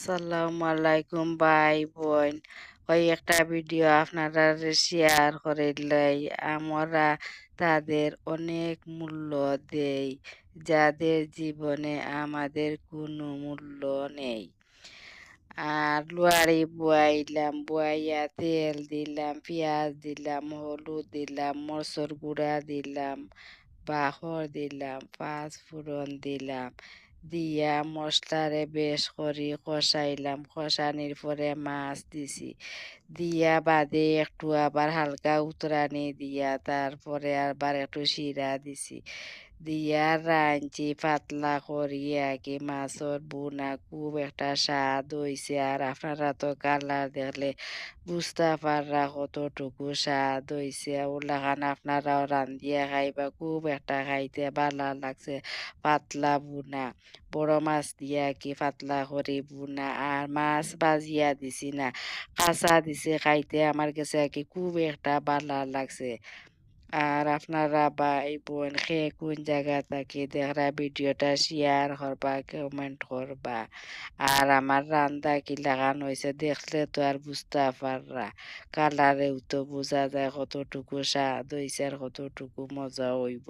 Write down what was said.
আসসালামু আলাইকুম ভাই বোন। ওই একটা ভিডিও আপনারা শেয়ার করিলাই আমরা তাদের অনেক মূল্য দেই যাদের জীবনে আমাদের কোনো মূল্য নেই। আর লুয়ারি বুয়াইলাম, বুয়াইয়া তেল দিলাম, পেঁয়াজ দিলাম, হলুদ দিলাম, মরচর গুঁড়া দিলাম, বাহর দিলাম, পাঁচ ফোড়ন দিলাম, দিয়া মশলারে বেশ করি কষাইলাম, কষানির পরে মাছ দিছি, দিয়া বাদে একটু আবার হালকা উতরানি দিয়া তারপরে আবার একটু শিরা দিছি, দিয়া রাঁধছি পাতলা করিয়া কি মাছর বুনা খুব একটা স্বাদ হইছে। আর আপনারা তো কালার দেখলে বুঝতে পাররা কতটুকু স্বাদ হইছে। ওলাখান আপনারাও রান্ধিয়া খাইবা, খুব একটা খাইতে ভালো লাগছে। পাতলা বুনা, বড় মাছ দিয়া কি পাতলা করি বুনা, আর মাছ ভাজিয়া দিছি না, কাঁচা দিছে খাইতে আমার কাছে কি খুব একটা ভালো লাগছে। আর আপনারা ভাই বোন কোন জায়গা থাকি দেখরা ভিডিওটা শেয়ার করবা, কমেন্ট করবা। আর আমার রান্দা কি লাগানো হয়েছে দেখলে তো আর বুঝতে পাররা, কালারেও তো বোঝা যায় কতটুকু স্বাদ হয়েছে আর কতটুকু মজা হইব।